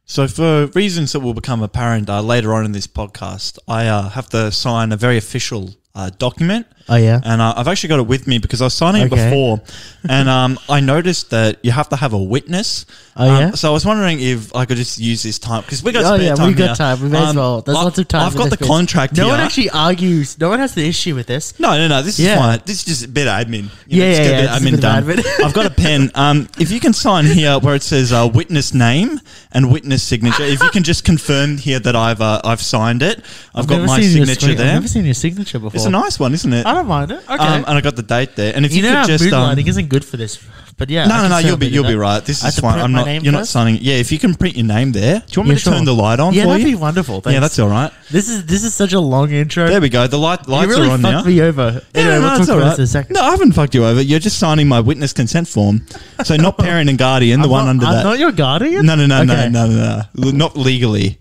So for reasons that will become apparent later on in this podcast, I have to sign a very official document. Oh, yeah? And I've actually got it with me because I was signing it before. And I noticed that you have to have a witness. Oh, yeah? So I was wondering if I could just use this time because we got spare time. We got time. We may as well. There's lots of time. I've got the contract here. No one actually argues. No one has the issue with this. No. This is fine. This is just a bit of admin. Admin done. I've got a pen. If you can sign here where it says witness name and witness signature, if you can just confirm here that I've signed it. I've got my signature there. I've never seen your signature before. It's a nice one, isn't it? I don't mind it. Okay. And I got the date there. And if you know, could just moonlighting isn't good for this. But yeah, no, you'll be right. This is fine. I'm not. You're not signing. Yeah, if you can print your name there. Do you want me to turn the light on for you? Yeah, that'd be wonderful. Thanks. Yeah, that's all right. This is such a long intro. There we go. The lights really are on now. You fucked me over. Anyway, we'll talk about this in a second. No, I haven't fucked you over. You're just signing my witness consent form. So not parent and guardian, the one under that. I'm not your guardian? No. Not legally.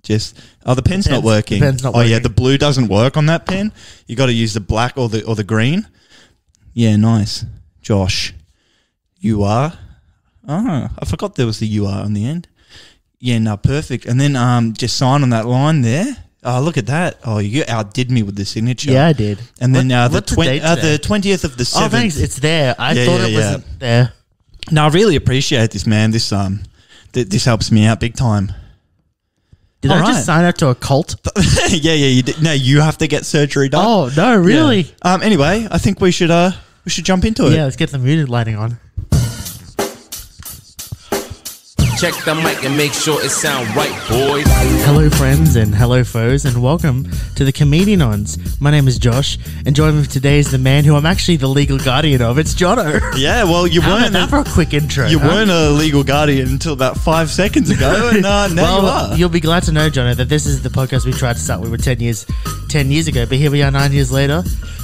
Just the pen's not working. The pen's not working. Oh yeah, the blue doesn't work on that pen. You got to use the black or the green. Yeah, nice. Josh, you are. Oh, I forgot there was the you are on the end. Yeah, no, perfect. And then just sign on that line there. Oh, look at that. Oh, you outdid me with the signature. Yeah, I did. And then the 20th of the 7th. Oh, thanks. It's there. I thought it wasn't there. No, I really appreciate this, man. This this helps me out big time. Did I just sign up to a cult? Yeah, you did. No, you have to get surgery done. Oh, no, really? Yeah. Anyway, I think we should jump into it. Yeah, let's get the muted lighting on. Check the mic and make sure it sound right, boys. Hello, friends, and hello, foes, and welcome to the Comedianons. My name is Josh, and joining me today is the man who I'm actually the legal guardian of. It's Jono. Yeah, well, you weren't. That for a quick intro. You weren't a legal guardian until about 5 seconds ago, and now you are. You'll be glad to know, Jono, that this is the podcast we tried to start. We were 10 years ago, but here we are 9 years later.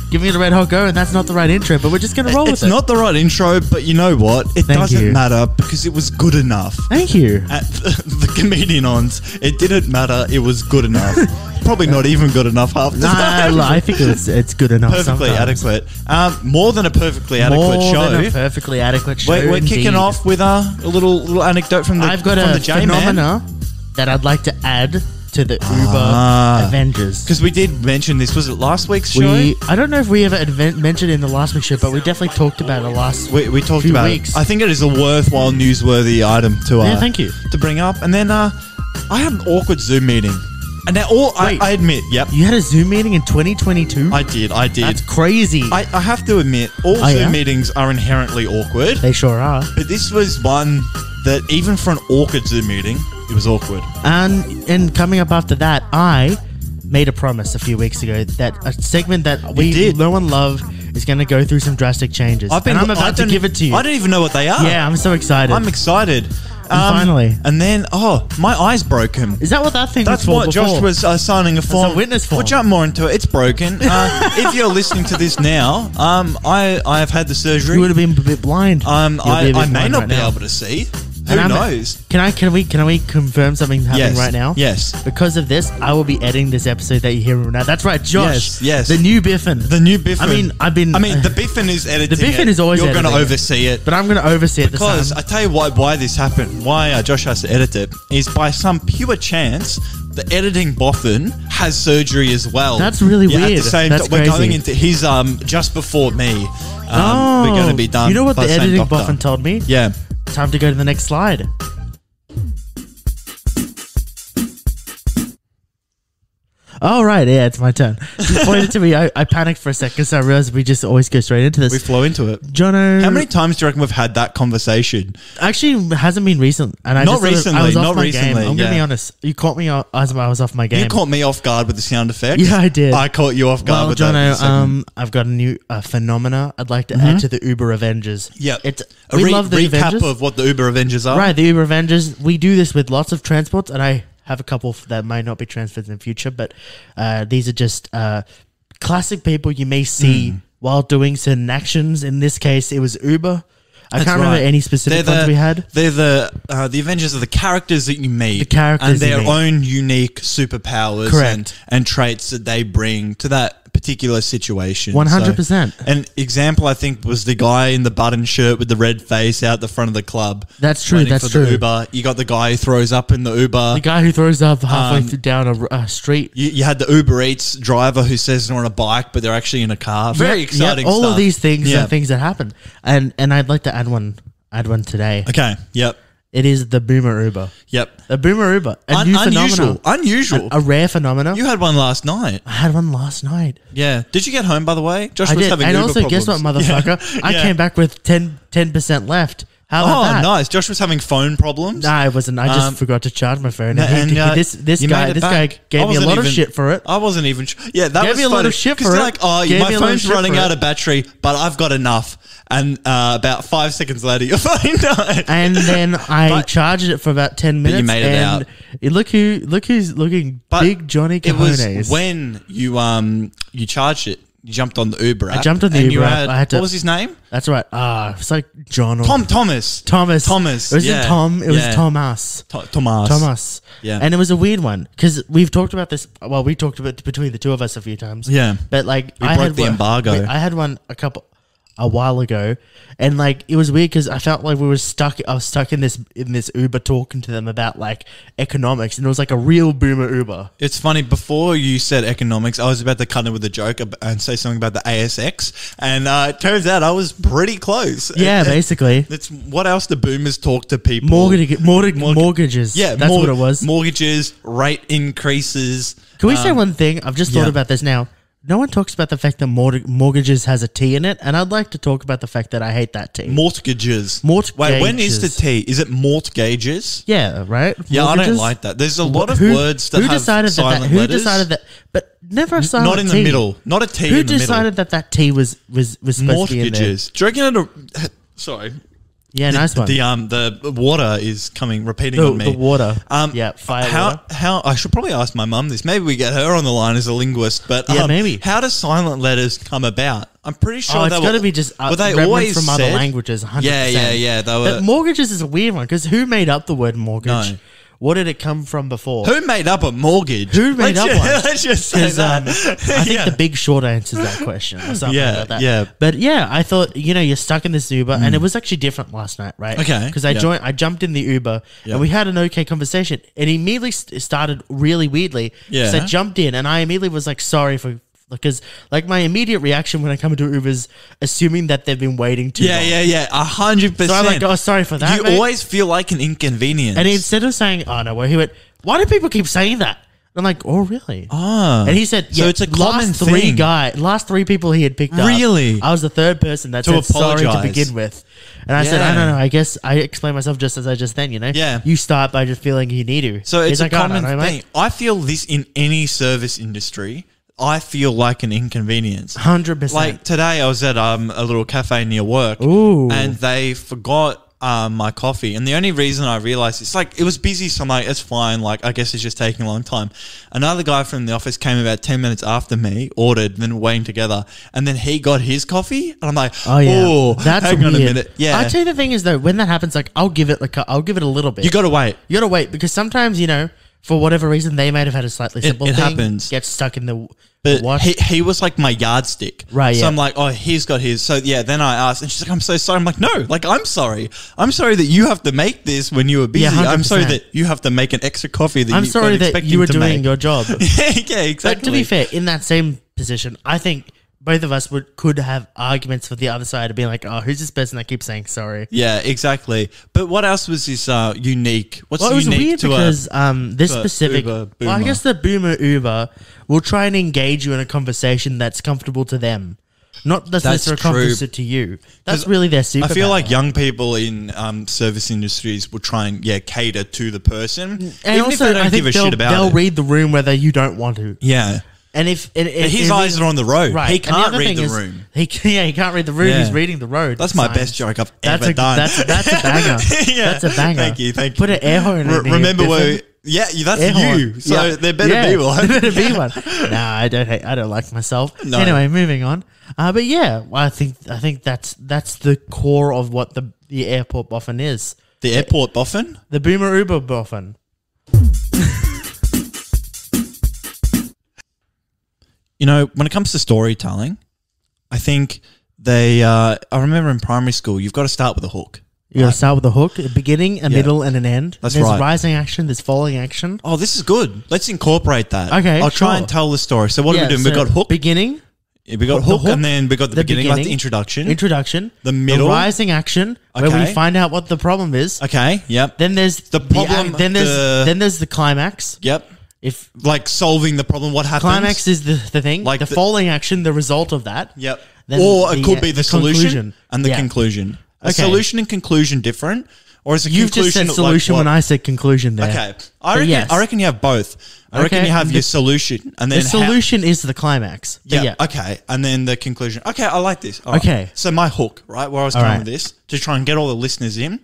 Giving it a red hot go, and that's not the right intro, but we're just going to roll with it. It's not the right intro, but you know what? It doesn't matter because it was good enough. Thank you. At the Comedianons, it didn't matter. It was good enough. Probably not even good enough half the time. I think it's good enough. Perfectly adequate. More than a perfectly adequate show. More than a perfectly adequate show. We're kicking off with a little anecdote from the I've got a phenomena that I'd like to add to the Uber Avengers. Because we did mention this. Was it last week's show? I don't know if we ever mentioned it in the last week's show, but we definitely talked about it we talked few about weeks. It. I think it is a worthwhile, newsworthy item to thank you. To bring up. And then I had an awkward Zoom meeting. And now I admit, yep. You had a Zoom meeting in 2022? I did. That's crazy. I have to admit, all Zoom meetings are inherently awkward. They sure are. But this was one that even for an awkward Zoom meeting, it was awkward. And coming up after that, I made a promise a few weeks ago that a segment that we know and love is going to go through some drastic changes. I'm about to give it to you. I don't even know what they are. Yeah, I'm so excited. I'm excited. Finally. And then, my eye's broken. Is that what that thing was for? That's what Josh was signing a form. It's a witness form. We'll jump more into it. It's broken. If you're listening to this now, I have had the surgery. You would have been a bit blind. I may not be able to see. Who knows? Can we confirm something happening right now? Yes. Because of this, I will be editing this episode that you hear right now. That's right, Josh. Yes. The new Biffin. The Biffin is editing. The Biffin is always. You're going to oversee it, but I'm going to oversee it because I tell you why this happened. Why Josh has to edit it is by some pure chance. The editing Boffin has surgery as well. That's really weird. At the same time, we're going into his just before me. We're going to be done. You know what the editing Boffin told me? Yeah. Time to go to the next slide. Oh, right. Yeah, it's my turn. You pointed to me. I panicked for a second because I realized we just always go straight into this. We flow into it. Jono. How many times do you reckon we've had that conversation? Actually, it hasn't been recent. And I was off my game. I'm going to be honest. You caught me as I was off my game. You caught me off guard with the sound effects. Yeah, I did. I caught you off guard with Jono, that. I've got a new phenomena I'd like to add to the Uber Avengers. Yeah. We love the recap Avengers. of what the Uber Avengers are. Right, the Uber Avengers. We do this with lots of transports, and I have a couple that might not be transferred in the future, but these are just classic people you may see while doing certain actions. In this case, it was Uber. I can't remember any specific ones we had. They're the Avengers are the characters that you meet. The characters and their own unique superpowers Correct. and traits that they bring to that particular situation. 100%. So, an example, I think, was the guy in the button shirt with the red face out the front of the club. That's true. waiting That's for true. The Uber. You got the guy who throws up in the Uber. The guy who throws up halfway down a street. You had the Uber Eats driver who says they're on a bike, but they're actually in a car. Very exciting all stuff. of these things Yeah. are things that happen. And I'd like to add one today. Okay. Yep. It is the Boomer Uber. Yep. The Boomer Uber. A new phenomenon. Unusual. A rare phenomenon. You had one last night. I had one last night. Yeah. Did you get home, by the way? Josh I was did. having And Uber also, guess what, problems. motherfucker? I Yeah. came back with 10% left. How about that? Nice. Josh was having phone problems. Nah, I wasn't. I just forgot to charge my phone. And, This you guy made it back. gave I me a wasn't lot of even- shit for it. I wasn't even. Yeah, that Gave was me a lot funny. of shit 'Cause for you're it. like, oh, Gave my me a lot of phone's shit running for out it. of battery, but I've got enough. And about 5 seconds later, your phone died. And then I But- charged it for about 10 But you minutes. made it and out. Look who's looking But big Johnny it was Cojones. when you charged it. You jumped on the Uber app. I jumped on the and you Uber app. I had to- What was his name? That's right. It's like Jono. Thomas. Thomas. Thomas. It wasn't yeah. Tom. It was Yeah. Thomas. Thomas. Thomas. Yeah. And it was a weird one because we've talked about this. Well, we talked about it between the two of us a few times. Yeah. But like, We I broke had the one, embargo. I had one a while ago, and like it was weird because I felt like we were stuck. I was stuck in this Uber talking to them about like economics, and it was like a real boomer Uber. It's funny, before you said economics, I was about to cut in with a joke and say something about the ASX, and it turns out I was pretty close. Yeah, basically. It's what else do boomers talk to people? Mortgages. Yeah, that's what it was. Mortgages, rate increases. Can we say one thing? I've just thought yeah. about this now. No one talks about the fact that mortgages has a T in it, and I'd like to talk about the fact that I hate that T. Mortgages. Mortgages. Wait, when is the T? Is it mortgages? Yeah, right. Yeah, I don't Mortgages? like that. There's a lot of words that have silent Who letters. decided that? But never a silent Not in T. the middle. Not a T Who in the middle. decided that T was supposed to be in there? Mortgages. Do you reckon sorry. Yeah, nice one. The water is repeating on me. The water. Yeah, fire water. How I should probably ask my mum this. Maybe we get her on the line as a linguist. But Yeah, maybe. How do silent letters come about? I'm pretty sure It's they got to were. be just were they reference always from other said? languages. 100%. Yeah. They were. But mortgages is a weird one because who made up the word mortgage? No. What did it come from before? Who made up a mortgage? Who made up one? Let's just say 'Cause, that. I think the Big Short answers that question or something Yeah, like that. yeah. But yeah, I thought, you're stuck in this Uber and it was actually different last night, right? Okay, Because yeah. I jumped in the Uber Yeah. and we had an okay conversation. It immediately started really weirdly. Yeah. So I jumped in and I immediately was like, sorry for, because like my immediate reaction when I come into Uber is assuming that they've been waiting too long. Yeah. 100%. So I'm like, oh, sorry for that, You mate. always feel like an inconvenience. And instead of saying, oh no, well, he went, why do people keep saying that? I'm like, oh really? Ah. And he said, So yeah, it's a common thing. thing. Last three people he had picked up. Really? I was the third person that To said sorry to apologise. begin with. And I said, Yeah. I don't know. I guess I explained myself just as I just then, Yeah. You start by just feeling you need to. So it's He's a like, "Oh, no, common no, thing. mate." I feel this in any service industry. I feel like an inconvenience. 100%. Like today, I was at a little cafe near work, Ooh. and they forgot my coffee. And the only reason I realized it's like it was busy, so I'm like, it's fine. Like I guess it's just taking a long time. Another guy from the office came about 10 minutes after me, ordered, then waiting together, and then he got his coffee, and I'm like, Oh yeah, oh, that's hang weird. on a minute, yeah. I tell you the thing is though, when that happens, like I'll give it a little bit. You got to wait. You gotta wait because sometimes for whatever reason they might have had a slightly simple it thing. happens. Get stuck in the But wash. he was like my yardstick. Right, So yeah. I'm like, oh, he's got his. So yeah, then I asked, and she's like, I'm so sorry. I'm like, no, like, I'm sorry. I'm sorry that you have to make this when you were busy. Yeah, I'm sorry 100%. that you have to make an extra coffee that I'm you sorry weren't that expecting you were to doing make. your job. Yeah, exactly. But to be fair, in that same position, I think both of us could have arguments for the other side of being like, oh, who's this person that keeps saying sorry? Yeah, exactly. But what else was this unique? What's Well, it was unique weird to because this to a specific, Uber well, I boomer? guess the boomer Uber will try and engage you in a conversation that's comfortable to them, not necessarily true. comfortable to you. That's really their superpower. I feel like young people in service industries will try and cater to the person, and even also, if they don't I think give a shit about they'll it. read the room whether you don't want to. Yeah. And if But his eyes are on the road. right, He and the can't other read thing the is, room. He can't read the room. Yeah. He's reading the road. That's my signs. best joke I've That's ever a, done. That's a banger. Yeah. That's a banger. Thank you. Put an air horn in it. Remember where? Biffin. Yeah, that's Air horn. you. So Yeah. there better be one. There better be one. Nah, I don't like myself. No. Anyway, moving on. But yeah, well, I think that's the core of what the airport boffin is. The airport boffin? The boomer Uber boffin. you know, when it comes to storytelling, I think I remember in primary school, you've got to start with a hook. You got to start with a hook, a beginning, a middle, and an end. That's there's right. rising action, there's falling action. Oh, this is good. Let's incorporate that. Okay, I'll try sure. and tell the story. So what are we doing? So We've got hook. Beginning. We got hook, and then we got the beginning, like the introduction. The middle. The rising action, where we find out what the problem is. Okay, yep. Then there's the problem. then there's the climax. Yep. If like solving the problem, what happens? Climax is the thing. Like the falling action, the result of that. Yep. Then or it could be the solution conclusion. and the conclusion. A Okay. solution and conclusion different? Or is a You've conclusion just said solution like when I said conclusion there. Okay. I reckon you have both. I reckon you have your solution and then the solution is the climax. Yeah. Okay. And then the conclusion. Okay. I like this. All right. Okay. So my hook, right, where I was going with this, to try and get all the listeners in,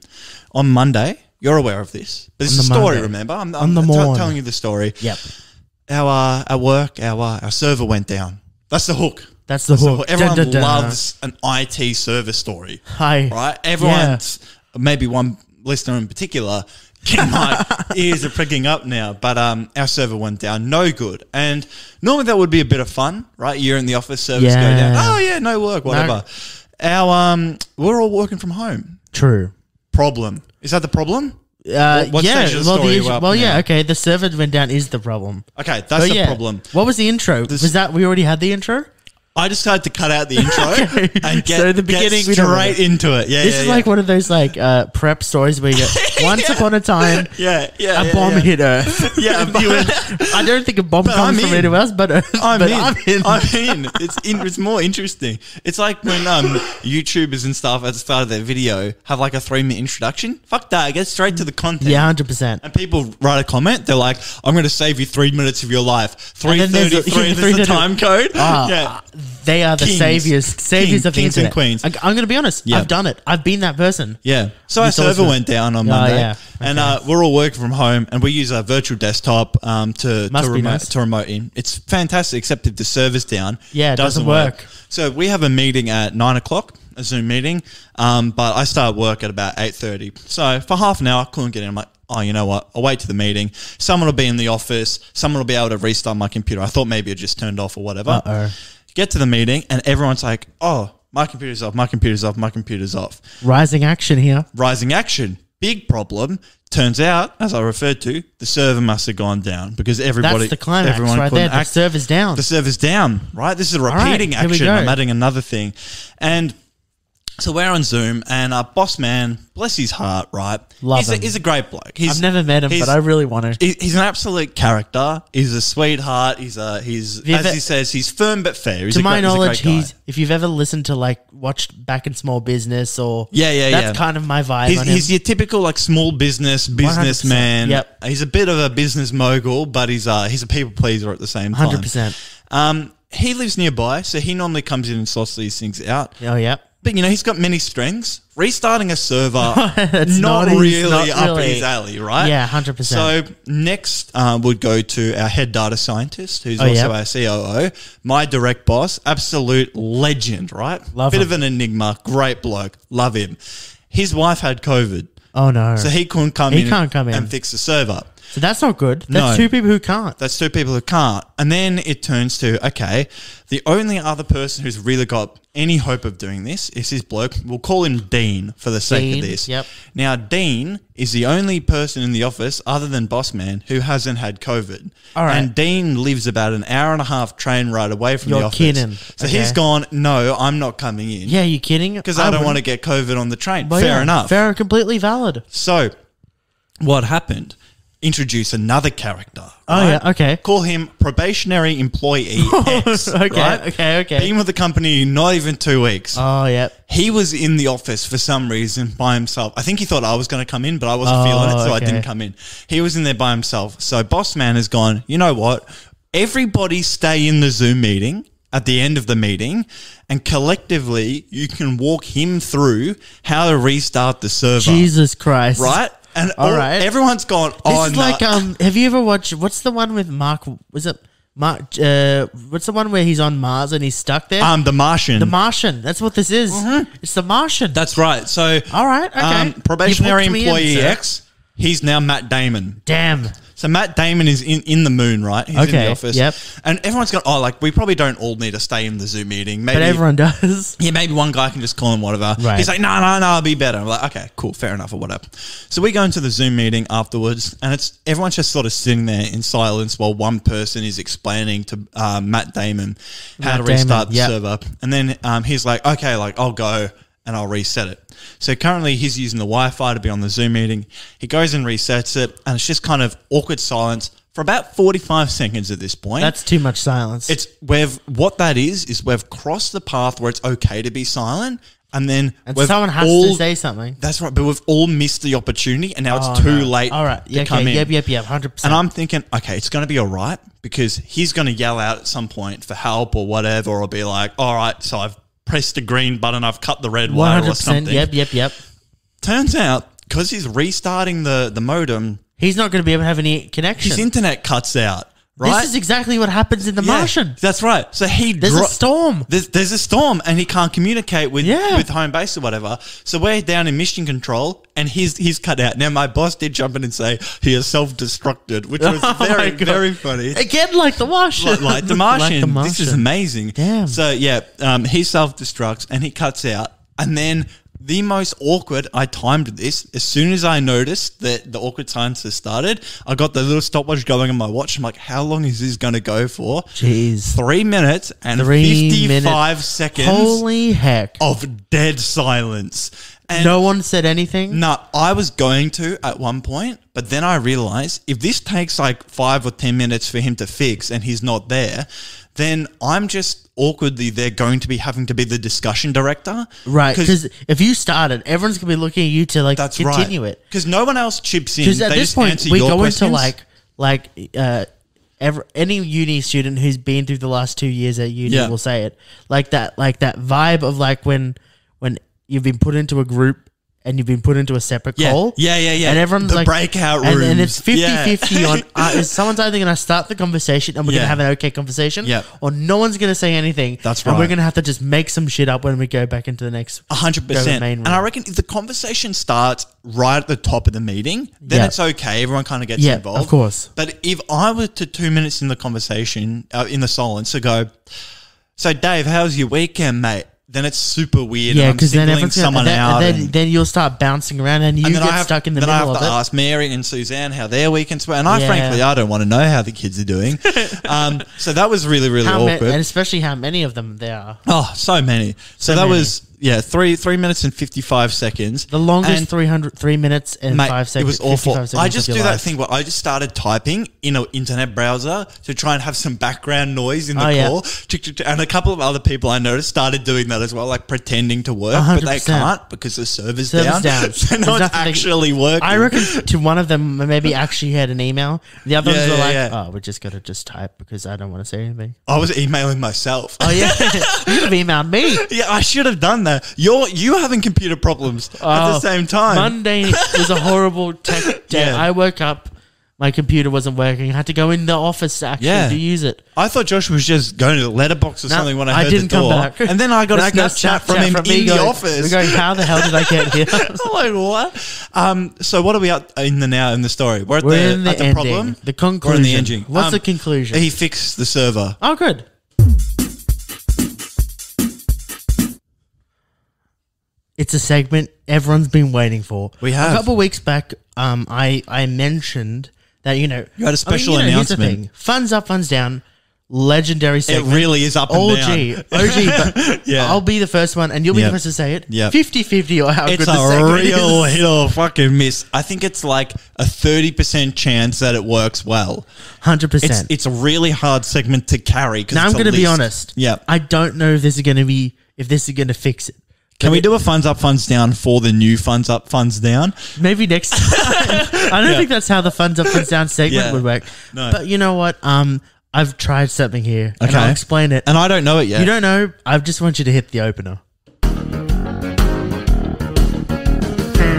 on Monday, you're aware of this. But it's a story, remember? I'm telling you the story. Yep. At work, our server went down. That's the hook. That's the hook. Everyone loves an IT server story. Hi. Right? Everyone's, maybe one listener in particular, my ears are pricking up now. But our server went down. No good. And normally that would be a bit of fun, right? You're in the office, servers go down. Oh, yeah, no work, whatever. We're all working from home. True. Problem. Is that the problem? What stage of the story are you up now? Okay, the server went down is the problem. Okay, that's the problem. What was the intro? Was that we already had the intro? I just had to cut out the intro and get, the beginning, get straight into it. Yeah, this is like one of those like prep stories where you go, once upon a time, a bomb hit Earth. Yeah, I don't think a bomb comes from anywhere else, but I'm in. It's more interesting. It's like when YouTubers and stuff at the start of their video have like a 3-minute introduction. Fuck that. Get straight to the content. Yeah, 100%. And people write a comment. They're like, I'm going to save you 3 minutes of your life. 3:33 is the time code. Yeah. They are the saviors of the internet. And queens. I'm going to be honest. I've done it. I've been that person. Yeah. So our server went down on Monday, and we're all working from home, and we use a virtual desktop to remote in. It's fantastic, except if the server's down, it doesn't work. So we have a meeting at 9 o'clock, a Zoom meeting, but I start work at about 8:30. So for half an hour, I couldn't get in. I'm like, oh, you know what? I'll wait to the meeting. Someone will be in the office. Someone will be able to restart my computer. I thought maybe it just turned off or whatever. Get to the meeting and everyone's like, oh, my computer's off, my computer's off, my computer's off. Rising action here. Rising action. Big problem. Turns out, as I referred to, the server must have gone down because everybody... That's the climax right there. The server's down. The server's down, right? This is a repeating action. I'm adding another thing. And... so we're on Zoom, and our boss man, bless his heart, right? He's a great bloke. I've never met him, but I really want to. He's an absolute character. He's a sweetheart. He's as he says, he's firm but fair. To my knowledge, if you've ever listened to watched Back in Small Business or that's kind of my vibe. He's your typical small businessman. Yep. He's a bit of a business mogul, but he's a people pleaser at the same time. 100%. He lives nearby, so he normally comes in and sorts these things out. Oh, yeah. But, he's got many strengths. Restarting a server, not really up his alley, right? Yeah, 100%. So next would go to our head data scientist, who's also our COO, my direct boss, absolute legend, right? Love Bit him. of an enigma, great bloke, love him. His wife had COVID. Oh, no. So he couldn't come in and fix the server. So that's not good. That's two people who can't. That's two people who can't. And then it turns to, okay, the only other person who's really got any hope of doing this is this bloke. We'll call him Dean for the sake of this. Yep. Now, Dean is the only person in the office other than Boss Man who hasn't had COVID. All right. And Dean lives about an hour and a half train ride away from the office. You're kidding. So he's gone, no, I'm not coming in. Yeah, you kidding? Because I don't want to get COVID on the train. Well, Fair enough. Fair and completely valid. So what happened? Introduce another character. Oh, right? yeah, okay. Call him probationary employee X. Okay. Been with the company not even 2 weeks. Oh, yeah. He was in the office for some reason by himself. I think he thought I was going to come in, but I wasn't feeling it, so I didn't come in. He was in there by himself. So Boss Man has gone, you know what? Everybody stay in the Zoom meeting at the end of the meeting, and collectively you can walk him through how to restart the server. Jesus Christ. Right? And everyone's gone, this is like, have you ever watched, what's the one with Mark, was it Mark, what's the one where he's on Mars and he's stuck there? The Martian. The Martian. That's what this is. Mm-hmm. It's the Martian. That's right. So, all right, okay. Probationary employee X, he's now Matt Damon. Damn. So Matt Damon is in the moon, right? He's in the office. Yep. And everyone's got, we probably don't all need to stay in the Zoom meeting. Maybe, but everyone does. Yeah, maybe one guy can just call him whatever. Right. He's like, no, it'll be better. I'm like, okay, cool, fair enough or whatever. So we go into the Zoom meeting afterwards, and everyone's just sort of sitting there in silence while one person is explaining to Matt Damon how to restart the server. And then he's like, okay, I'll go and I'll reset it. So currently he's using the Wi-Fi to be on the Zoom meeting. He goes and resets it, and it's just kind of awkward silence for about 45 seconds at this point. That's too much silence. What that is we've crossed the path where it's okay to be silent, and then someone has to say something. That's right, but we've all missed the opportunity, and now it's too late to come in. Yep, 100%. And I'm thinking, okay, it's going to be all right, because he's going to yell out at some point for help or whatever, or be like, all right, so I've pressed the green button, I've cut the red wire or something. Yep. Turns out, because he's restarting the modem, he's not going to be able to have any connection. his internet cuts out. Right? This is exactly what happens in The Martian. That's right. So there's a storm. There's a storm, and he can't communicate with home base or whatever. So we're down in mission control, and he's cut out. Now my boss did jump in and say he is self-destructed, which was very funny. Again, like The Martian. Like The Martian. This is amazing. Damn. So he self-destructs and he cuts out, and then the most awkward, I timed this. As soon as I noticed that the awkward silence has started, I got the little stopwatch going on my watch. I'm like, how long is this going to go for? Jeez. 3 minutes and 55 seconds. Holy heck. Of dead silence. And no one said anything? No, I was going to at one point, but then I realized if this takes 5 or 10 minutes for him to fix and he's not there, then I'm just awkwardly they're going to be having to be the discussion director. Right, because if you started, everyone's going to be looking at you to continue it. Because no one else chips in. Because at this point, we go questions. into any uni student who's been through the last 2 years at uni will say it. Like that vibe of when you've been put into a group and you've been put into a separate call. Yeah. And everyone's the breakout rooms. And it's 50-50 on is someone's either going to start the conversation and we're going to have an okay conversation or no one's going to say anything. That's right. And we're going to have to just make some shit up when we go back into the next 100%. And I reckon if the conversation starts right at the top of the meeting, then it's okay. Everyone kind of gets involved. Of course. But if I were to 2 minutes in the conversation, in the silence, to go, so Dave, how's your weekend, mate? Then it's super weird. Yeah, because then everyone's someone out. Then you'll start bouncing around and you get stuck in the middle of it. Then I have to ask Mary and Suzanne how their weekends were. And frankly, I don't want to know how the kids are doing. So that was really, really awkward. And especially how many of them there are. Oh, so many. So that was... 3 minutes and 55 seconds. The longest 3 minutes and 5 seconds. It was awful. I just do that thing where I just started typing in an internet browser to try and have some background noise in the call. And a couple of other people I noticed started doing that as well, like pretending to work, 100%. but they can't because the server's down. So no one's actually working. I reckon to one of them maybe actually had an email. The others were like, oh, we're just going to just type because I don't want to say anything. I was emailing myself. Oh, yeah. You could have emailed me. Yeah, I should have done that. You having computer problems at the same time. Monday was a horrible tech day. I woke up, my computer wasn't working. I had to go in the office to use it. I thought Josh was just going to the letterbox or something when I heard didn't the door. Come back. And then I got a Snapchat from him in the office. We're going, how the hell did I get here? I'm like, what? So what are we at in the story? We're in the ending. Problem. The conclusion. We're in the ending. What's the conclusion? He fixed the server. Oh, good. It's a segment everyone's been waiting for. We have. A couple of weeks back, I mentioned that, you had a special announcement. Here's the thing. Funds up, funds down. Legendary segment. It really is up and down. OG, but I'll be the first one and you'll be the first to say it. 50-50 or how good the segment is. It's a real hit or fucking miss. I think it's like a 30% chance that it works well. 100%. It's a really hard segment to carry. Now I'm going to be honest. Yeah. I don't know if this is going to fix it. Can we do a funds up, funds down for the new funds up, funds down? Maybe next time. I don't think that's how the funds up, funds down segment would work. No. But you know what? I've tried something here. Okay. And I'll explain it. And I don't know it yet. You don't know? I just want you to hit the opener. And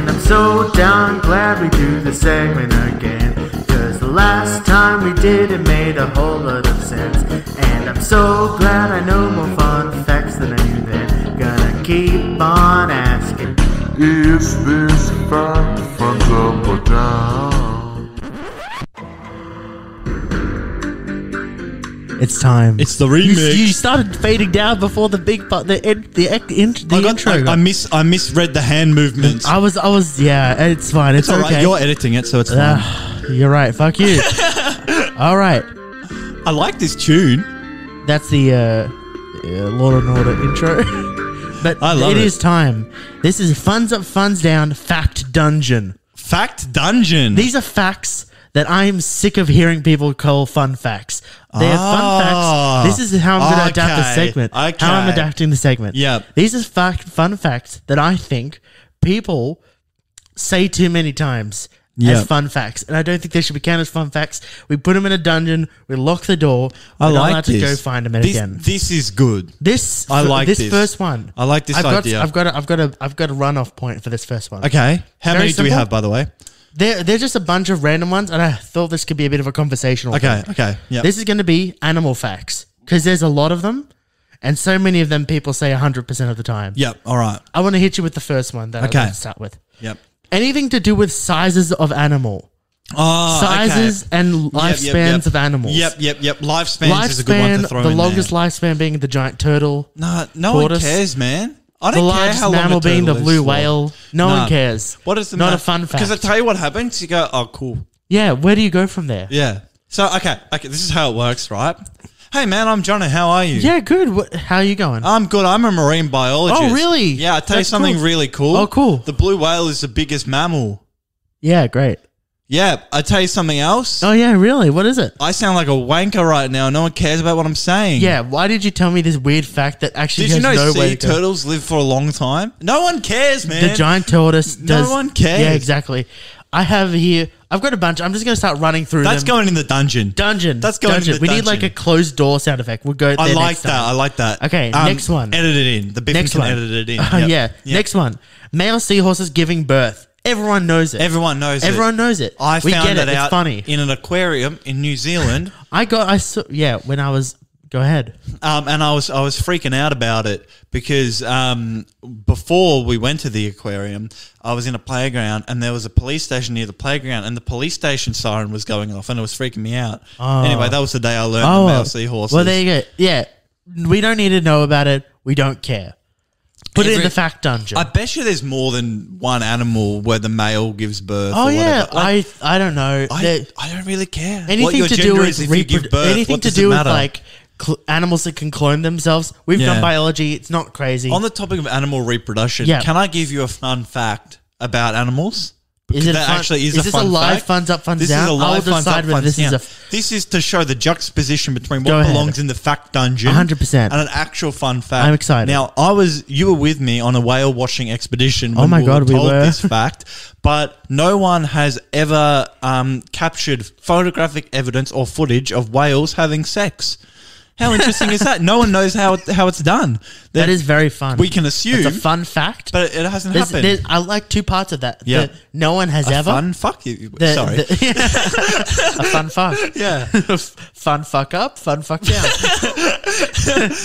I'm so damn glad we do the segment again. Because the last time we did it made a whole lot of sense. And I'm so glad I know more fun facts than I knew then. Gonna keep on asking. Is this fact funds up or down? It's time. It's the remix. You started fading down before the big part. The intro. I misread the hand movements. I was. Yeah, it's fine. It's all right. okay. You're editing it, so it's fine. You're right. Fuck you. All right. I like this tune. That's the Law and Order intro. But I love it is time. This is Funds Up, Funds Down Fact Dungeon. Fact Dungeon. These are facts that I'm sick of hearing people call fun facts. They're fun facts. This is how I'm going to adapt the segment. Okay. How I'm adapting the segment. Yep. These are fun facts that I think people say too many times as fun facts. And I don't think they should be counted as fun facts. We put them in a dungeon. We lock the door. We're not allowed to go find them again. This is good. This first one. I like this idea. I've got a run-off point for this first one. Okay. How many do we have, by the way? They're just a bunch of random ones, and I thought this could be a bit of a conversational thing. Okay. Yeah. This is going to be animal facts, because there's a lot of them, and so many of them people say 100% of the time. Yep. All right. I want to hit you with the first one that I'm going to start with. Yep. Anything to do with sizes of animal. Oh, Sizes and lifespans of animals. Yep. Lifespans is a good one to throw in the longest there. lifespan being the giant turtle. No tortoise. one cares, man. I The don't care largest how long mammal a turtle being the lives blue for. whale. No one cares. What is the Not a fun fact. Because I tell you what happens. You go, oh, cool. Yeah, where do you go from there? Yeah. So, okay. This is how it works, right? Hey, man, I'm Jono. How are you? Yeah, good. How are you going? I'm good. I'm a marine biologist. Oh, really? Yeah, I'll tell you That's something cool. really cool. Oh, cool. The blue whale is the biggest mammal. Yeah, great. Yeah, I'll tell you something else. Oh, yeah, really? What is it? I sound like a wanker right now. No one cares about what I'm saying. Yeah, why did you tell me this weird fact that actually Did you has know no way sea to go? turtles live for a long time? No one cares, man. The giant tortoise does. No one cares. Yeah, exactly. I've got a bunch. I'm just going to start running through That's them. going in the dungeon. That's going dungeon. in the We need dungeon. like a closed door sound effect. We'll go there I like next that. time. I like that. Okay, next one. Edit it in. The Biffin Next can one. edit it in. Yeah. Next one. Male seahorses giving birth. Everyone knows it. Everyone knows it. Everyone knows it. I We found get that it. out It's funny. in an aquarium in New Zealand. When I was. Go ahead. And I was freaking out about it because before we went to the aquarium, I was in a playground and there was a police station near the playground and the police station siren was going off and it was freaking me out. Anyway, that was the day I learned the male seahorses. Well, there you go. Yeah. We don't need to know about it. We don't care. Put it in the fact dungeon. I bet you there's more than one animal where the male gives birth. Oh or yeah, whatever. I don't know. I don't really care. What Anything your to gender do is with if you give birth, anything what to does it do with matter? like animals that can clone themselves. We've Yeah. done biology. It's not crazy. On the topic of animal reproduction, Yeah. can I give you a fun fact about animals? Is it that fun- actually is is a this fun a live fact. funds up, funds This down? is a I'll live funds decide up, whether funds this is down. a This is to show the juxtaposition between Go what ahead. belongs in the fact dungeon 100%. and an actual fun fact. I'm excited. Now, you were with me on a whale watching expedition when Oh my God, we told were. this fact, but no one has ever captured photographic evidence or footage of whales having sex. How interesting is that? No one knows how it's done. that is very fun. We can assume, It's a fun fact. but it hasn't happened. I like two parts of that. Yeah. No one has ever. Fun fuck you. The- Sorry. a fun fuck. Yeah. Fun fuck up, fun fuck down.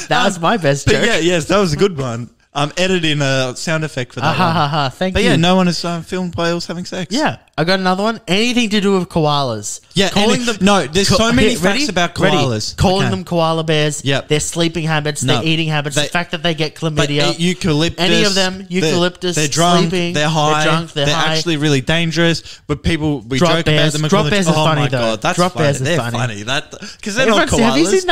That was my best But joke. yes, that was a good one. Edit in a sound effect for that Ha one. ha ha! Thank But you. yeah, no one has filmed whales having sex. Yeah, I got another one. Anything to do with koalas. Yeah, there's so many facts ready? about Ready? koalas. Calling Okay. them koala bears. Yep. Their sleeping habits, No. their eating habits, the They- fact that they get But chlamydia. eucalyptus. Any of them, eucalyptus, They're drunk, sleeping, they're high, they're drunk, they're high. actually really dangerous. But we Drop joke about bears. them. and Drop call them- bears is oh funny, my though. God, that's Drop funny. bears is They're funny. funny. Because they're not Everyone, koalas. have you seen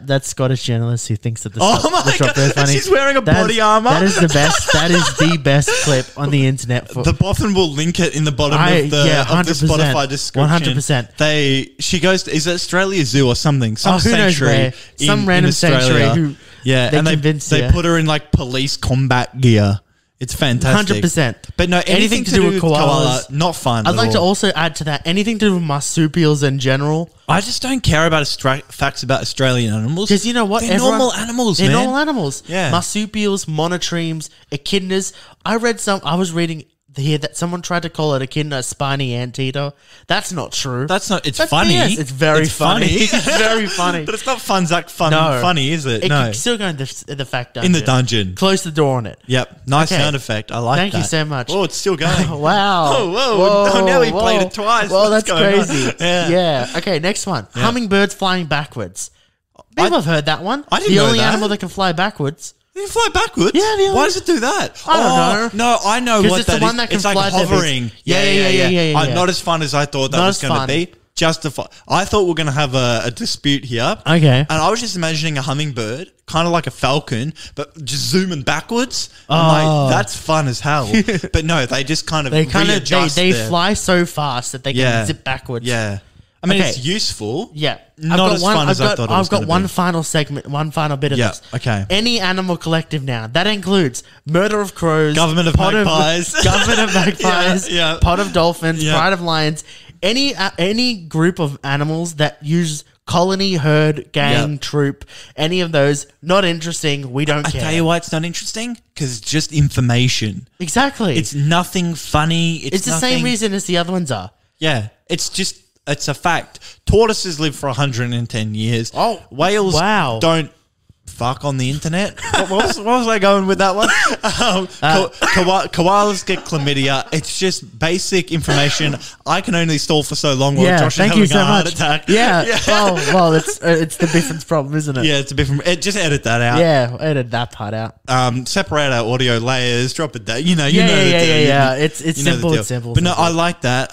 that Scottish journalist who thinks that the, Oh my the drop bear is God, funny? she's wearing a body armor. That is the best. That is the best clip on the internet. For The Boffin will link it in the bottom of the 100%. Spotify description. 100%. She goes to, is it Australia Zoo or something? Some who knows sanctuary. where. Some random sanctuary who yeah, they and convince they you. put her in like police combat gear. It's fantastic. 100%. But no, anything to do with koala, not fun. I'd at like to all. also add to that anything to do with marsupials in general. I just don't care about facts about Australian animals. Because you know what? They're normal animals, They're man. normal animals. Yeah. Marsupials, monotremes, echidnas. I was reading here that someone tried to call it echidna a spiny anteater. That's not true. That's not. It's That's funny. BS. It's very funny. It's very funny. But it's not funny, is it? It No. can still go in the fact dungeon. In the dungeon. Close the door on it. Yep. Nice Okay. sound effect. I like Thank that. you so much. Oh, it's still going. Wow. Oh, whoa. Oh, now we played it twice. Well, What's that's going on? crazy. Yeah. Yeah. Okay, next one. Yeah. Hummingbirds flying backwards. People have heard that one. I didn't the know only that. animal that can fly backwards. You fly backwards? Yeah, the only- Why does it do that? I don't know. No, I know 'Cause what it's the that one is. that can It's like fly that big. hovering. Yeah. Not as fun as I thought that Not was as going to fun. be. I thought we were going to have a dispute here. Okay. And I was just imagining a hummingbird, kind of like a falcon, but just zooming backwards. I'm Oh. like, that's fun as hell. But no, they just kind of They kind of readjust they their- fly so fast that they can zip backwards. Yeah. I mean, Okay. it's useful. Yeah. Not as fun as I thought it was I've got gonna one be. final segment, one final bit of Yeah, this. okay. Any animal collective now. That includes murder of crows, Government of magpies. government of magpies, Yeah. pot of dolphins, Yeah. pride of lions. Any group of animals that use colony, herd, gang, Yeah. troop, any of those, not interesting. We don't I care. tell you why it's not interesting, because it's just information. Exactly. It's nothing funny. It's the nothing, same reason as the other ones are. Yeah, it's a fact. Tortoises live for 110 years. Oh, whales wow. don't fuck on the internet. What was I going with that one? Koalas get chlamydia. It's just basic information. I can only stall for so long while Josh is thank having you so a heart much. attack. Yeah. Well, it's the difference problem, isn't it? Yeah, it's a bit from. Just edit that out. Yeah, edit that part out. Separate our audio layers. Drop it down. You know the Yeah. deal. It's You know the simple. deal. It's simple. But no, simple. I like that.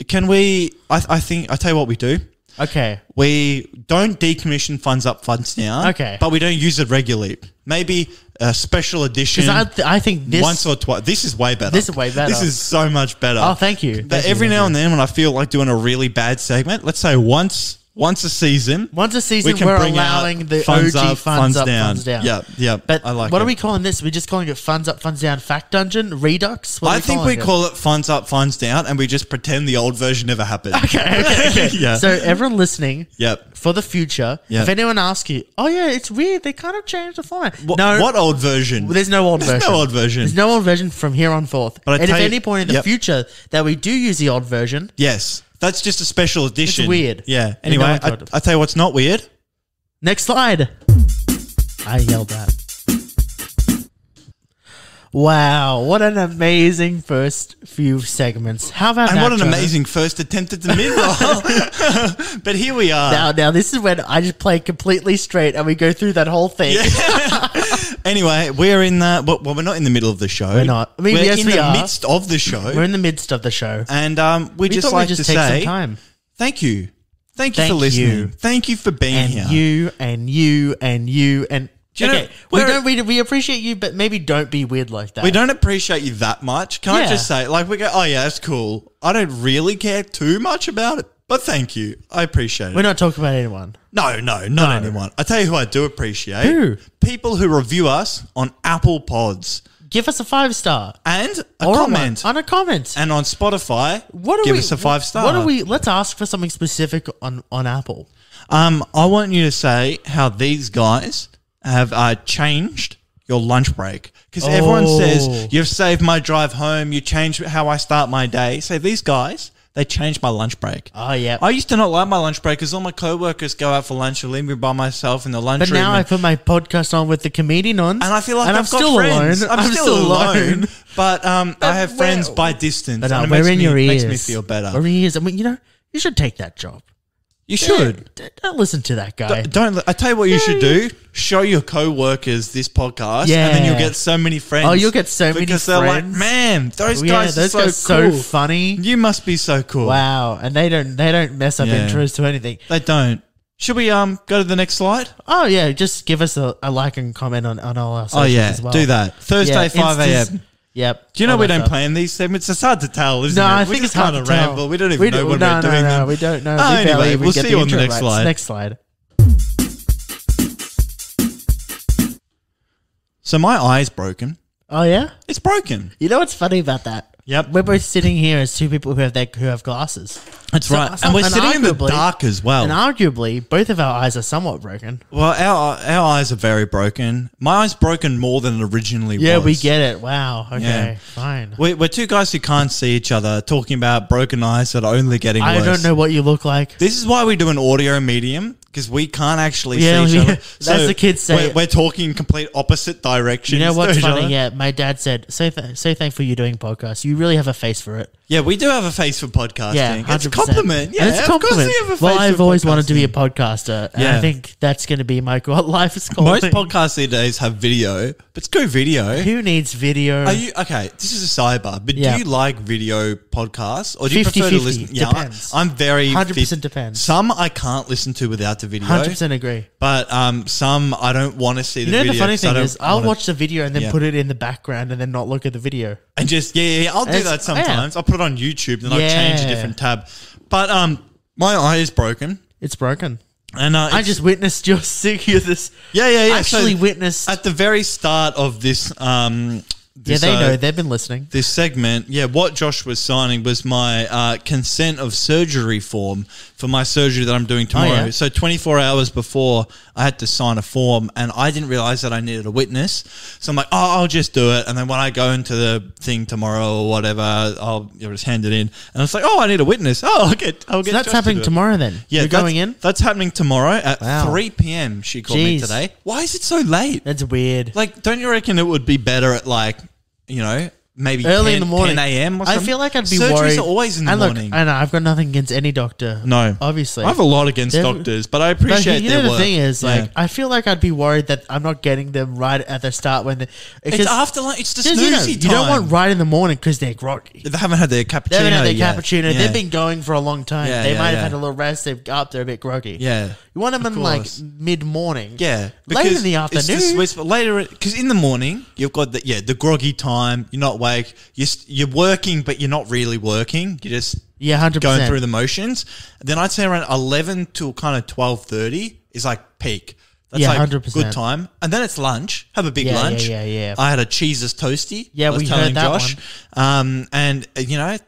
Can we? I think I tell you what we do. Okay. We don't decommission funds up, funds down. Okay. But we don't use it regularly. Maybe a special edition Because I think this. once or twice. This is way better. This is way better. This is so much better. Oh, thank you. But every now and then when I feel like doing a really bad segment, let's say once a season. Once a season, we can we're bring out allowing the funds OG up, funds up, down. funds down. Yeah. But I like what it. are we calling this? We're just calling it funds up, funds down. Fact dungeon, redux. What are I think we calling it? call it funds up, funds down, and we just pretend the old version never happened. Okay. Yeah. So everyone listening, Yep. for the future, Yep. if anyone asks you, oh yeah, it's weird, they kind of changed the format. What old version? There's no old version. no old version. There's no old version from here on forth. But I And if tell you- any point in the Yep. future that we do use the old version, Yes. That's just a special edition. It's weird. Yeah. No Anyway, one told us. I tell you what's not weird. next slide. I yelled that. Wow, what an amazing first few segments. How about And that, what an Jono? amazing first attempt at the mid-roll. But here we are. Now this is when I just play completely straight and we go through that whole thing. Anyway, we're in the... Well, we're not in the middle of the show. We're not. I mean, we're yes, in we the are. midst of the show. We're in the midst of the show. And we just thought like we'd to take say... some time. Thank you. Thank you Thank for listening. you. Thank you for being And here. you and you and you and Do you know, okay, we we're- don't we appreciate you, but maybe don't be weird like that. We don't appreciate you that much. Can I Yeah. just say, like, we go, oh, yeah, that's cool. I don't really care too much about it, but thank you. I appreciate it. We're not talking about anyone. No, not anyone. I tell you who I do appreciate. Who? People who review us on Apple Pods Give us a 5-star and a or comment. on a comment. And on Spotify, What are give we, us a 5-star. What are we? Let's ask for something specific on Apple. I want you to say how these guys have changed your lunch break. Because everyone says, you've saved my drive home, you changed how I start my day. Say, these guys, they changed my lunch break. Oh yeah. I used to not like my lunch break because all my co-workers go out for lunch and leave me by myself in the But lunchroom. now I put my podcast on with the comedian on, and I feel like and I've I'm got still friends. alone. I'm still alone. But I have we're- friends by distance. But and it we're makes in me, your ears. makes me feel better. We're in your ears. I mean, you should take that job. You should. Don't listen to that guy. Don't. I tell you what you should do. Show your co-workers this podcast, and then Yeah. you'll get so many friends. Oh, you'll get so many because they're like, friends. man, those Yeah, guys those are guys so so cool. funny. You must be so cool. Wow, and they don't mess up Yeah. intros to anything. They don't. Should we go to the next slide? Oh yeah, just give us a like and comment on all our Oh socials yeah, as well. do that. Thursday, Yeah, 5 Instas- a.m. Yep. Do you know all we that don't stuff. plan these segments? It's hard to tell, isn't No, it? I We think just it's hard kind of to tell. ramble. We don't even know when no, we're doing them. No, we don't know. Oh, We barely anyway, even we'll get see you on the intro next right. slide. Next slide. So my eye's broken. Oh yeah. It's broken. You know what's funny about that? Yep. We're both sitting here as two people who have glasses. That's So- right. so- And we're and sitting in the arguably- dark as well. And arguably, both of our eyes are somewhat broken. Well, our eyes are very broken. My eye's broken more than it originally Yeah, was. we get it. Wow. Okay, Yeah. fine. We're two guys who can't see each other talking about broken eyes that are only getting worse. I don't know what you look like. This is why we do an audio medium, because we can't actually Yeah, see each other. that's the kids say. We're talking complete opposite directions. You know to what's each funny? other. Yeah, my dad said, so thankful you're doing podcasts. You really have a face for it. Yeah, we do have a face for podcasting. Yeah, 100%. It's a compliment. Yeah, And it's a compliment. Of course we have a face Well, I've for always wanted to be a podcasting. podcaster. And Yeah. I think that's going to be my life is calling. Most podcasts these days have video, but screw video. Who needs video? Are you okay? This is a sidebar, but Yeah. do you like video podcasts or do you 50-50. prefer to listen? Yeah, Depends. I'm very 100% depends. Some I can't listen to without the video. 100% agree. But some I don't want to see You the know, video. the funny 'cause I thing don't is, I'll wanna- watch the video and then Yeah. put it in the background and then not look at the video. and just I'll do It's- that sometimes. I'll put it on YouTube, then I'll change a Yeah. different tab. But my eye is broken, It's broken. and I just witnessed your this. yeah. Actually So witnessed. at the very start of this Yeah, they know. They've been listening. this segment, what Josh was signing was my consent of surgery form for my surgery that I'm doing tomorrow. yeah? So 24 hours before, I had to sign a form, and I didn't realize that I needed a witness. So I'm like, I'll just do it. And then when I go into the thing tomorrow or whatever, I'll just hand it in. And it's like, I need a witness. I'll get. So that's Josh to happening do it. tomorrow then? Yeah, You're going in? That's happening tomorrow at Wow. 3 p.m. She called me Jeez. today. Why is it so late? That's weird. Like, don't you reckon it would be better at maybe Early 10, in the morning. 10 a.m. or something? I feel like I'd be Surgeries worried. are always in the And look, morning. I know, I've got nothing against any doctor. No. Obviously. I have a lot against They're- doctors, but I But appreciate you their know the work. thing is, like, Yeah. I feel like I'd be worried that I'm not getting them right at the start when It's after lunch. It's the because, snoozy you time. don't want right in the morning because they're groggy. They haven't had their cappuccino They haven't had their yet. cappuccino. Yeah. They've been going for a long time. Yeah, they yeah, might have yeah. had a little rest. They've got up. They're a bit groggy. Yeah. You want them Of in like course. mid-morning. Yeah, Later in the it's the afternoon. sweet spot. Later, because in the morning you've got the groggy time. You're not awake. You're working, but you're not really working. You're just Yeah, 100%. going through the motions. Then I'd say around 11 to kind of 12:30 is like peak. That's Yeah, like 100%. good time. And then it's lunch. Have a big Yeah, lunch. yeah. I had a cheeses toasty. Yeah, I was we telling heard that Josh. And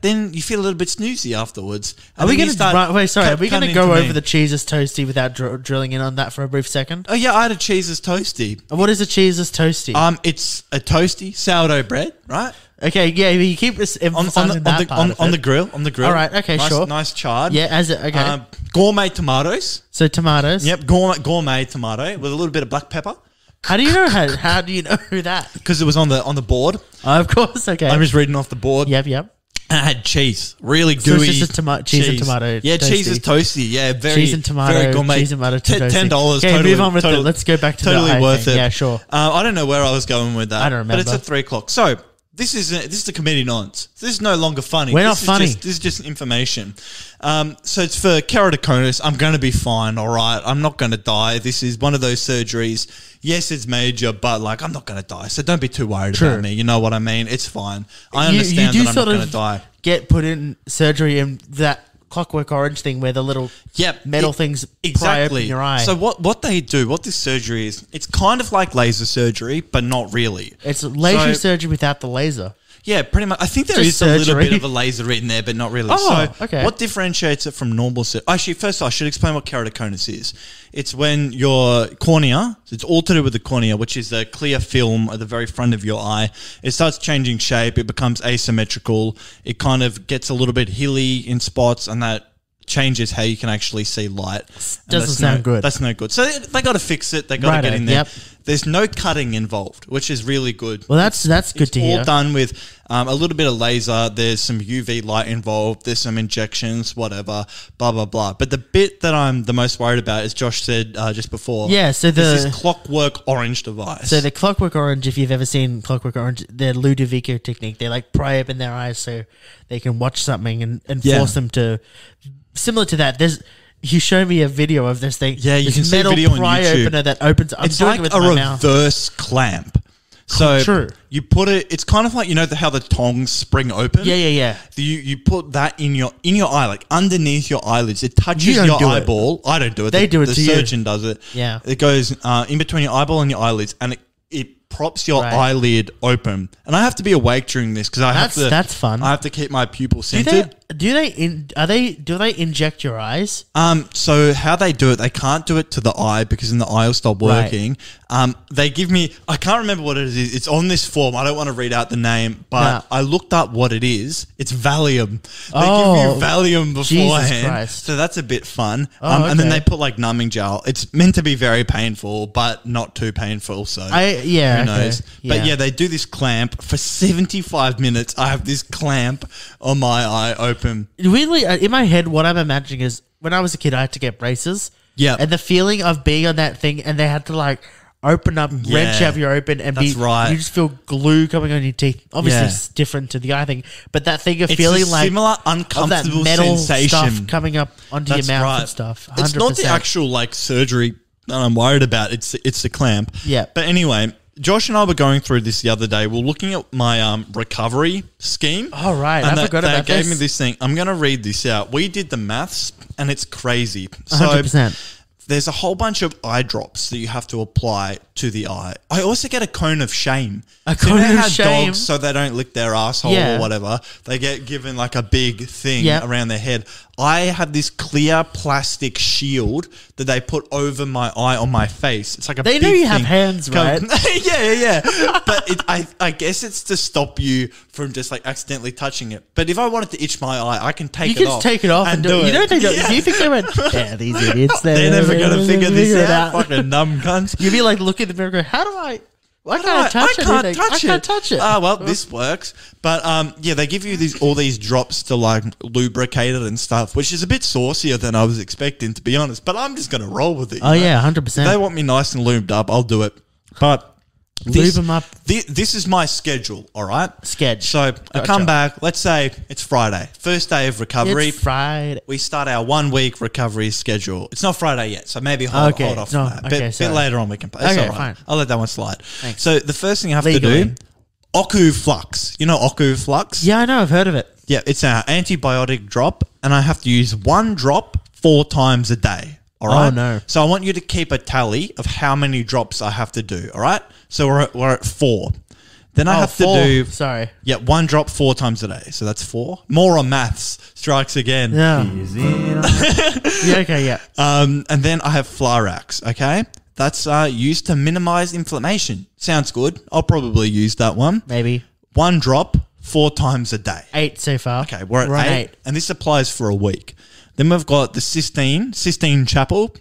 then you feel a little bit snoozy afterwards. Are And we then you going start to wait? Sorry, are we going to cutting go into over me. the cheeses toasty without drilling in on that for a brief second? Oh yeah, I had a cheeses toasty. What is a cheeses toasty? It's a toasty sourdough bread, right? Okay, yeah, but you keep this emphasizing that part of on it. the grill. All right, okay, nice, sure. Nice charred. Yeah, as it okay. Gourmet tomatoes. So tomatoes. Yep, gourmet tomato with a little bit of black pepper How do you know how do you know that? because it was on the board. Of course, okay. I'm just reading off the board. Yep. And I had cheese, really So it's gooey. just a cheese and tomato Yeah, cheese toasty. is toasty. Yeah, very Cheese and tomato, very gourmet. cheese and tomato toasty. $10. Okay, totally, move on with totally, it. Let's go back to totally the eye worth thing. it. Yeah, sure. I don't know where I was going with that. I don't But it's remember. at 3 o'clock. So this is the committee nonce. This is no longer funny. We're not This is funny. this is just information. So it's for keratoconus. I'm going to be fine. All right. I'm not going to die. This is one of those surgeries. Yes, it's major, but like I'm not going to die. So don't be too worried True. about me. You know what I mean? It's fine. I You understand do that I'm not sort going of to die. get put in surgery in that Clockwork Orange thing where the little metal things pry open your eye. So what they do, what this surgery is, it's kind of like laser surgery, but not really. It's laser So- surgery without the laser. Yeah, pretty much. I think there Just is a little surgery. bit of a laser in there, but not really. Oh, so okay. what differentiates it from normal surgery? Actually, first I should explain what keratoconus is. It's when your cornea, so it's all to do with the cornea, which is a clear film at the very front of your eye. It starts changing shape. It becomes asymmetrical. It kind of gets a little bit hilly in spots, and that changes how you can actually see light. And Doesn't that's sound good. That's no good. So they got to fix it. They got to Righto, get in there. yep. There's no cutting involved, which is really good. Well, that's good It's to all hear. done with a little bit of laser. There's some UV light involved. There's some injections, whatever, blah, blah, blah. But the bit that I'm the most worried about, as Josh said just before, Yeah, so is the- this Clockwork Orange device. So the Clockwork Orange, if you've ever seen Clockwork Orange, the Ludovico technique, they like pry open their eyes so they can watch something and Yeah. force them to. Similar to that, you show me a video of this thing. Yeah, you this can see a metal video on pry YouTube. opener that opens. I'm it's doing like it with a my mouth. reverse clamp. So True. you put it. It's kind of like how the tongs spring open. Yeah. You put that in your eye, like underneath your eyelids. It touches You don't your do it. eyeball. I don't do it. They do it The to you. surgeon does it. Yeah. It goes in between your eyeball and your eyelids, and it props your Right. eyelid open. And I have to be awake during this because I have to. That's fun. I have to keep my pupil Do they centered. do they inject your eyes? So how they do it, they can't do it to the eye because then the eye will stop working. They give me, I can't remember what it is. It's on this form. I don't want to read out the name, but I looked up what it is. It's Valium. They give you Valium beforehand. So that's a bit fun. And then they put like numbing gel. It's meant to be very painful, but not too painful. So who knows? But yeah, they do this clamp for 75 minutes. I have this clamp on my eye open. Really, in my head, what I'm imagining is when I was a kid, I had to get braces. Yeah. And the feeling of being on that thing and they had to like open up, wrench out your open and you just feel glue coming on your teeth. Obviously, it's different to the eye thing, but that thing of feeling like similar uncomfortable that metal sensation stuff coming up onto your mouth and stuff. 100%. It's not the actual like surgery that I'm worried about. It's the clamp. Yeah. But anyway, Josh and I were going through this the other day. We're looking at my recovery scheme. Oh, right. I forgot about this. They gave me this thing. I'm going to read this out. We did the maths, and it's crazy. 100%. There's a whole bunch of eye drops that you have to apply to the eye. I also get a cone of shame. A cone of shame? Dogs, so they don't lick their asshole or whatever, they get given like a big thing around their head. I have this clear plastic shield that they put over my eye on my face. It's like a big thing. They know you have hands, right? yeah. But I guess it's to stop you from just like accidentally touching it. But if I wanted to itch my eye, I can take it off. You can just take it off and do it. You know they don't. Do you think they went, these idiots. They're never going to figure this out. Fucking dumb cunts. You'd be like, look in the mirror and go, how do I... I can't touch it. Well, this works. But they give you all these drops to like lubricate it and stuff, which is a bit saucier than I was expecting, to be honest. But I'm just going to roll with it. Oh, yeah, 100%. If they want me nice and lubed up, I'll do it. But lube them up. This is my schedule, all right? So I come back. Let's say it's Friday. First day of recovery. It's Friday. We start our 1 week recovery schedule. It's not Friday yet, so maybe hold off on that. Bit later on we can play. It's all right. Fine. I'll let that one slide. Thanks. So the first thing I have to do, Oku Flux. You know Oku Flux? Yeah, I know. I've heard of it. Yeah, it's an antibiotic drop, and I have to use 1 drop 4 times a day. All right. Oh, no. So I want you to keep a tally of how many drops I have to do. All right. So we're at 4. Then I have to do. Sorry. Yeah, 1 drop 4 times a day. So that's 4. More on maths strikes again. Yeah. Okay. And then I have Flarax. Okay. That's used to minimize inflammation. Sounds good. I'll probably use that one. Maybe. 1 drop 4 times a day. 8 so far. Okay, we're at 8. And this applies for a week. Then we've got the Sistine Chapel.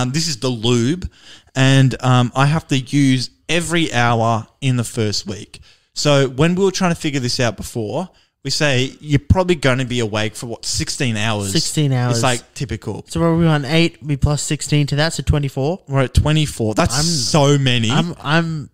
This is the lube. And I have to use every hour in the first week. So when we were trying to figure this out before, we say you're probably going to be awake for 16 hours. 16 hours. It's like typical. So we're on 8, we plus 16 to that, so 24. We're at 24. That's so many. I'm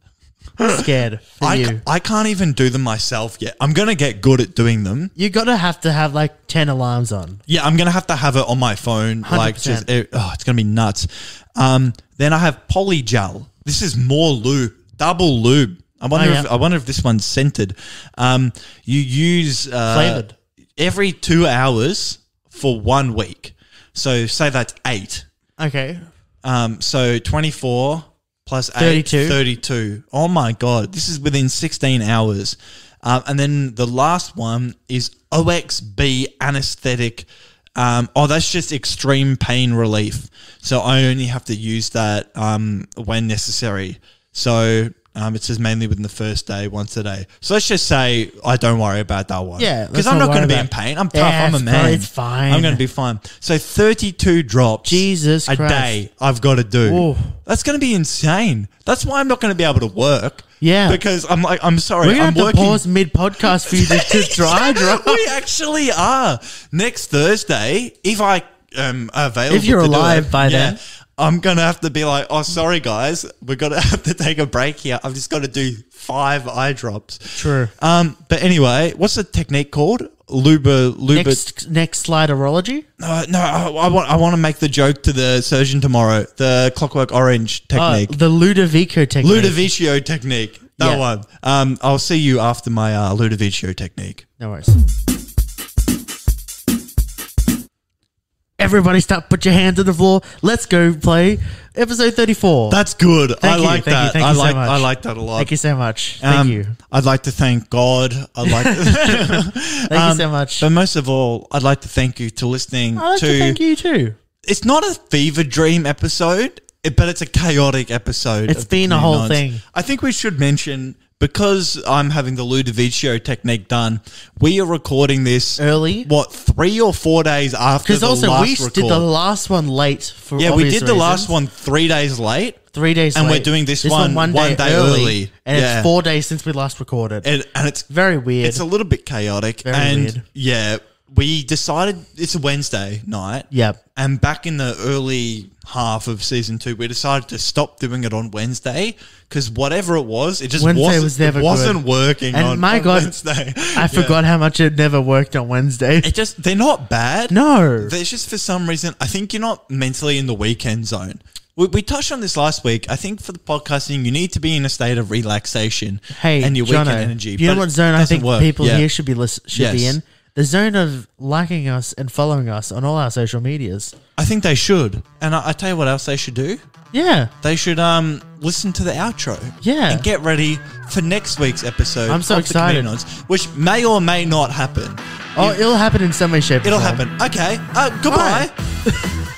scared for you. I can't even do them myself yet. I'm going to get good at doing them. You're going to have like 10 alarms on. Yeah, I'm going to have it on my phone. 100%. Like it's going to be nuts. Then I have Polygel. This is more lube, double lube. I wonder if this one's scented. You use flavored every 2 hours for 1 week. So say that's 8. Okay. So 24 plus 8, 32. Oh my God. This is within 16 hours. And then the last one is OXB anesthetic. That's just extreme pain relief. So I only have to use that when necessary. So it says mainly within the first day, once a day. So let's just say I don't worry about that one. Yeah. Because I'm not going to be in pain. I'm tough. I'm a man. It's fine. I'm going to be fine. So 32 drops a day I've got to do. Ooh. That's going to be insane. That's why I'm not going to be able to work. Yeah. Because I'm sorry. We're going to have to pause mid-podcast for you to dry drop. We actually are. Next Thursday, if I am available, if you're alive by then, I'm going to have to be like, oh, sorry, guys. We're going to have to take a break here. I've just got to do 5 eye drops. True. But anyway, what's the technique called? Next slide urology? No, I want to make the joke to the surgeon tomorrow. The Clockwork Orange technique. The Ludovico technique. Ludovicio technique. That one. I'll see you after my Ludovicio technique. No worries. Everybody put your hands on the floor. Let's go play episode 34. That's good. I you, like that. Thank you so much. I like that a lot. Thank you so much. Thank you. I'd like to thank God. I'd like Thank you so much. But most of all, I'd like to thank you to listening I'd like to thank you too. It's not a fever dream episode, but it's a chaotic episode. It's of the been a whole Community thing. I think we should mention, because I'm having the Ludovicio technique done, we are recording this Early. 3 or 4 days after Because the also last we record. did the last one late for we obvious did the last reasons. one 3 days late. 3 days and late. we're doing this one 1 day early. And Yeah. it's 4 days since we last recorded. And it's Very weird. It's a little bit chaotic. Very and weird. yeah, we decided it's a Wednesday night. Yep. And back in the early half of season 2, we decided to stop doing it on Wednesday because whatever it was, it just wasn't working And on, my on God, Wednesday. I forgot how much it never worked on Wednesday. They're not bad. No. There's just for some reason, I think you're not mentally in the weekend zone. We touched on this last week. I think for the podcasting, you need to be in a state of relaxation Hey, and your Jono, weekend energy. you know but what zone it I think doesn't work. people Yeah. here should be Yes. in? The zone of liking us and following us on all our social medias. I think they should. And I tell you what else they should do. Yeah. They should listen to the outro. Yeah. And get ready for next week's episode. I'm so of the excited. Comedians, which may or may not happen. Oh, it'll happen in some way, shape, or It'll form. happen. Okay. Goodbye. Bye.